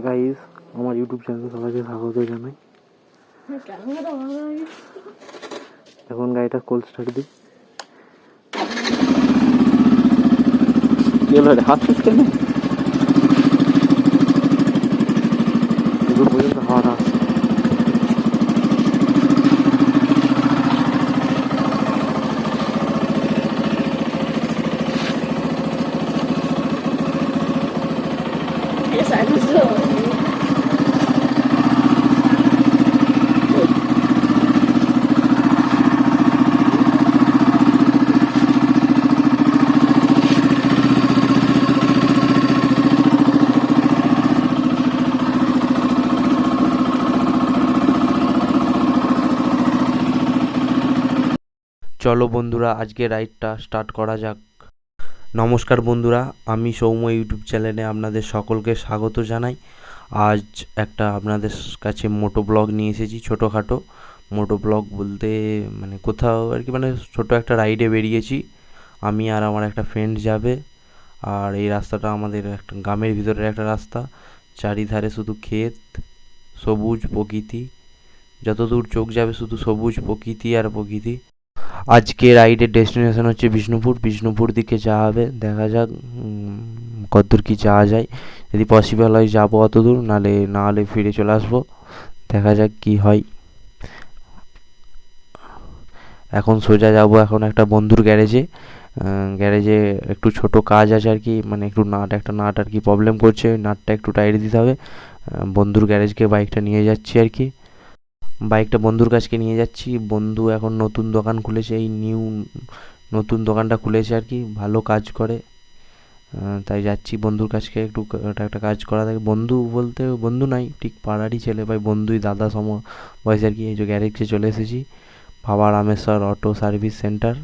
Guys, আমার YouTube চ্যানেলে সবাইকে স্বাগত জানাই। এখন গাড়িটা কোল্ড স্টার্ট দিই। কি হলো রে, হাসছিস কেন? দূর পর্যন্ত হাওয়াটা আসছে। চলো বন্ধুরা, আজকে রাইডটা স্টার্ট করা যাক। নমস্কার বন্ধুরা, আমি সৌম্য ইউটিউব চ্যানেলে আপনাদের সকলকে স্বাগত জানাই। আজ একটা আপনাদের কাছে মোটো ব্লগ নিয়ে এসেছি। ছোটোখাটো মোটো ব্লগ বলতে মানে কোথাও আর কি, মানে ছোটো একটা রাইডে বেরিয়েছি। আমি আর আমার একটা ফ্রেন্ড যাবে। আর এই রাস্তাটা আমাদের একটা গ্রামের ভিতরের একটা রাস্তা। চারিধারে শুধু ক্ষেত, সবুজ প্রকৃতি, যতদূর চোখ যাবে শুধু সবুজ প্রকৃতি আর প্রকৃতি। আজকে রাইডের ডেস্টিনেশন হচ্ছে বিষ্ণুপুর দিকে যাওয়া হবে। দেখা যাক কতদূর কি যাওয়া যায়। যদি পসিবল হয় যাবো অত দূর, না হলে ফিরে চলে আসবো। দেখা যাক কি হয়। এখন সোজা যাবো এখন একটা বন্ধুর গ্যারেজে একটু ছোট কাজ আছে আর কি, মানে একটা নাট আর কি প্রবলেম করছে। নাটটা একটু টাইট দিতে হবে। বন্ধুর গ্যারেজকে বাইকটা নিয়ে যাচ্ছি আর কি। বাইকটা বন্ধুর কাছকে নিয়ে যাচ্ছি। বন্ধু এখন নতুন দোকান খুলেছে, নতুন দোকানটা খুলেছে আর কি, ভালো কাজ করে। তাই যাচ্ছি বন্ধুর কাছকে, একটু একটা কাজ করা থাকে। বন্ধু বলতে বন্ধু নাই, ঠিক পাড়ারই ছেলে ভাই, বন্ধুই দাদা বয়স আর কি। এই যে গ্যারেজে চলে এসেছি, বাবা রামেশ্বর অটো সার্ভিস সেন্টার।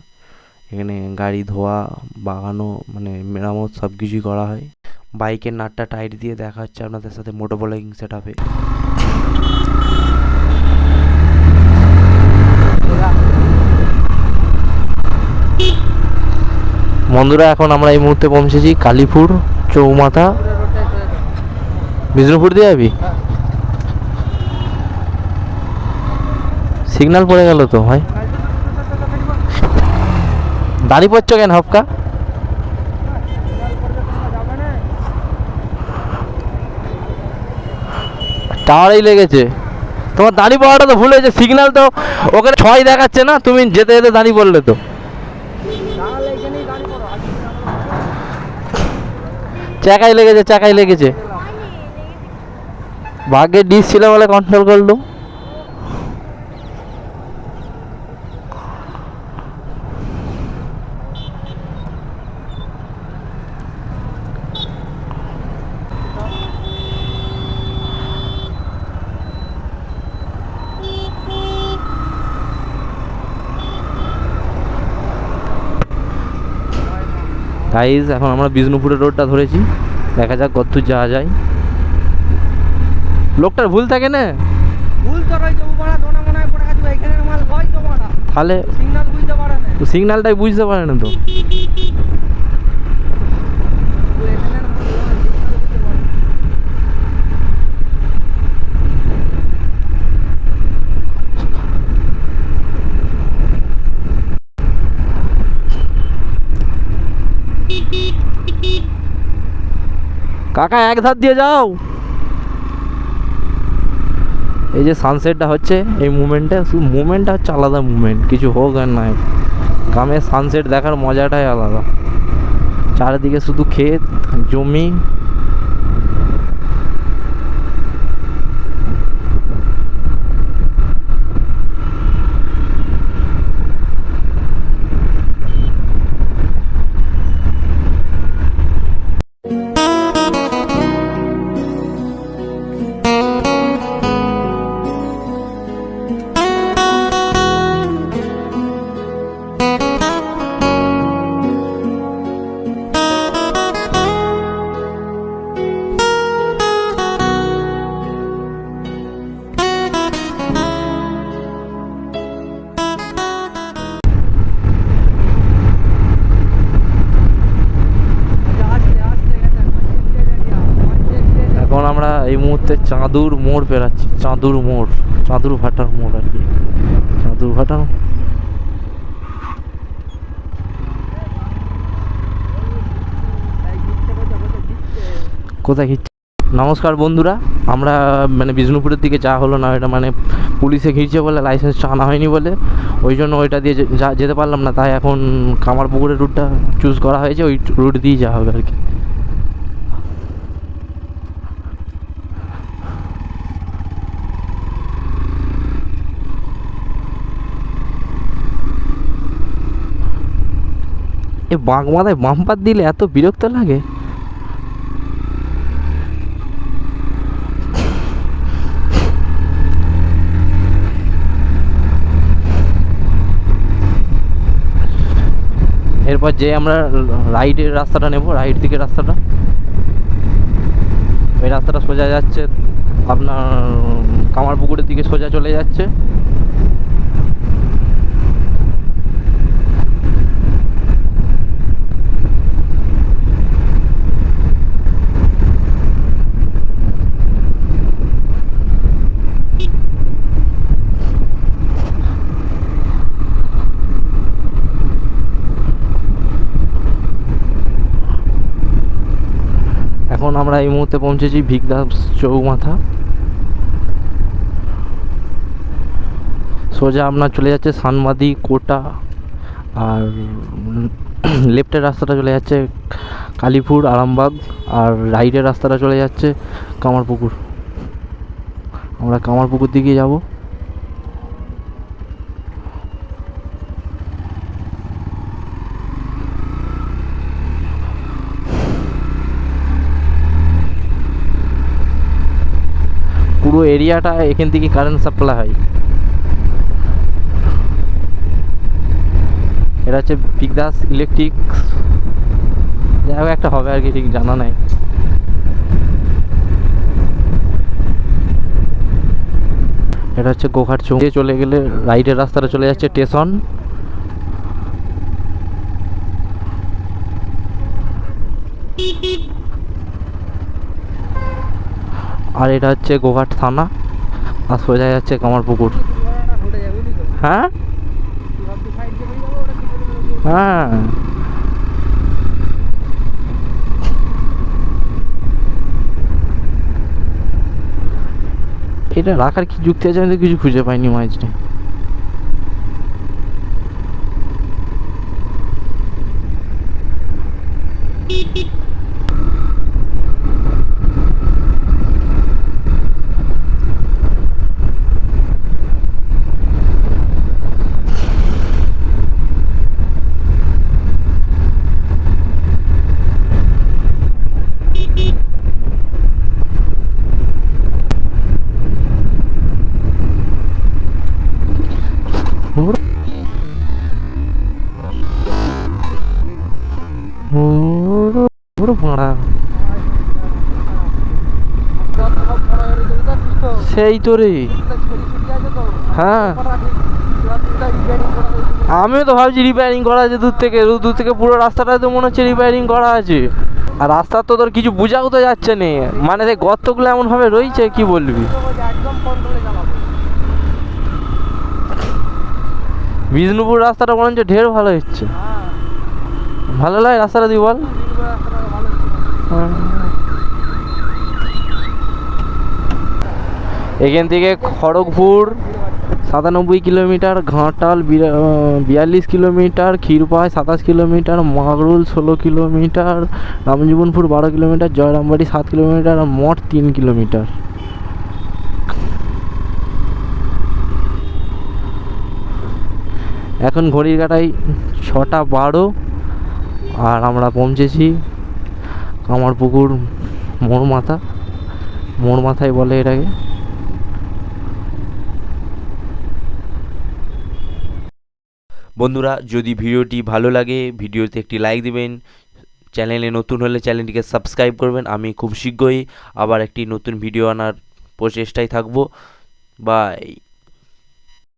এখানে গাড়ি ধোয়া, বাগানো, মানে মেরামত সব কিছুই করা হয়। বাইকের নাটটা টাইট দিয়ে দেখা হচ্ছে আপনাদের সাথে মোটো ব্লগিং সেট আপে। বন্ধুরা, এখন আমরা এই মুহূর্তে পৌঁছেছি কালীপুর চৌমাথা। বিষ্ণুপুর দিয়ে যাবি? সিগন্যাল পড়ে গেল তো ভাই। দাঁড়িয়ে পড়ছো কেন হপকা? টাওয়ারেই লেগেছে। তোমার দাঁড়িয়ে পড়াটা তো ভুল হয়েছে। সিগন্যাল তো ওখানে 6 দেখাচ্ছে না, তুমি যেতে যেতে দাঁড়িয়ে পড়লে তো। চাকায় লেগেছে। ভাগ্যে ডিস ছিল বলে কন্ট্রোল করলো। গাইজ, এখন আমরা বিষ্ণুপুরের রোডটা ধরেছি। দেখা যাক কতদূর যাওয়া যায়। লোকটার ভুল থাকে না, তাহলে সিগন্যালটাই বুঝতে পারে না তো। কাকা এক ধার দিয়ে যাও। এই যে সানসেটটা হচ্ছে, এই মুভমেন্টটা হচ্ছে আলাদা মুভমেন্ট। কিছু হোক আর না, গ্রামের সানসেট দেখার মজাটাই আলাদা। চারিদিকে শুধু ক্ষেত, জমি। আমরা এই মুহূর্তে চাঁদুর মোড় পেরাচ্ছি, চাঁদুর মোড়, চাঁদুর ভাটার মোড় আর কি, চাঁদুর ভাটার। কোথায় ঘিরছে? নমস্কার বন্ধুরা, আমরা মানে বিষ্ণুপুরের দিকে যাওয়া হলো না, এটা মানে পুলিশে ঘিরছে বলে, লাইসেন্সটা আনা হয়নি বলে, ওই জন্য ওইটা দিয়ে যেতে পারলাম না। তাই এখন কামারপুকুরের রুটটা চুজ করা হয়েছে, ওই রুট দিয়েই যাওয়া হবে আর কি। এ বাঁক মাথায় বাম্পার দিলে এত বিরক্ত লাগে। এরপর যে আমরা রাইটের রাস্তাটা নেব, রাইট দিকের রাস্তাটা, ওই রাস্তাটা সোজা যাচ্ছে আপনার কামারপুকুরের দিকে সোজা চলে যাচ্ছে। এখন আমরা এই মুহূর্তে পৌঁছেছি ভিকদাস চৌমাথা। সোজা আপনার চলে যাচ্ছে সানমাদি, কোটা, আর লেফটের রাস্তাটা চলে যাচ্ছে কালীপুর, আরামবাগ, আর রাইটের রাস্তাটা চলে যাচ্ছে কামারপুকুর। আমরা কামারপুকুর দিকে যাব। পুরো এরিয়াটা এখান থেকে কারেন্ট সাপ্লাই হয়। এটা হচ্ছে ভিকদাস ইলেকট্রিক, যাই হোক একটা হবে আর কি, ঠিক জানা নাই। এটা হচ্ছে গোঘাট চৌকে চলে গেলে রাইটের রাস্তাটা চলে যাচ্ছে স্টেশন। আর এটা হচ্ছে গোঘাট থানা, আর সোজা যাচ্ছে কামারপুকুর। হ্যাঁ হ্যাঁ, এটা রাখার কি যুক্তি আছে, আমি তো কিছু খুঁজে পাইনি মাঝে। ভাড়া সেই তো রে। হ্যাঁ, আমিও তো ভাবছি রিপেয়ারিং করা আছে দূর থেকে পুরো রাস্তাটায় তো মনে হচ্ছে রিপেয়ারিং করা আছে। আর রাস্তার তো তোর কিছু বোঝাও তো যাচ্ছে না, মানে সেই গর্তগুলো এমন ভাবে রয়েছে কি বলবি। বিষ্ণুপুর রাস্তাটা মনে হচ্ছে ঢের ভালো হচ্ছে, ভালো লাগে রাস্তাটা, তুই বল। এখান থেকে Kharagpur 97 kilometre, Ghatal 42 kilometre, Kshirpai 27 kilometre, Magrul 16 kilometre, Ramjibanpur 12 kilometre, Jayrambati 7 kilometre, আর মোট 3 কিলোমিটার। এখন ঘড়ির কাঁটায় 6:12, আর আমরা পৌঁছেছি কামারপুকুর মোড় মাথায় বলে এটাকে। বন্ধুরা, যদি ভিডিওটি ভালো লাগে ভিডিওতে একটি লাইক দিবেন, চ্যানেলে নতুন হলে চ্যানেলটিকে সাবস্ক্রাইব করবেন। আমি খুব শীঘ্রই আবার একটি নতুন ভিডিও আনার প্রচেষ্টায় থাকবো। বাই।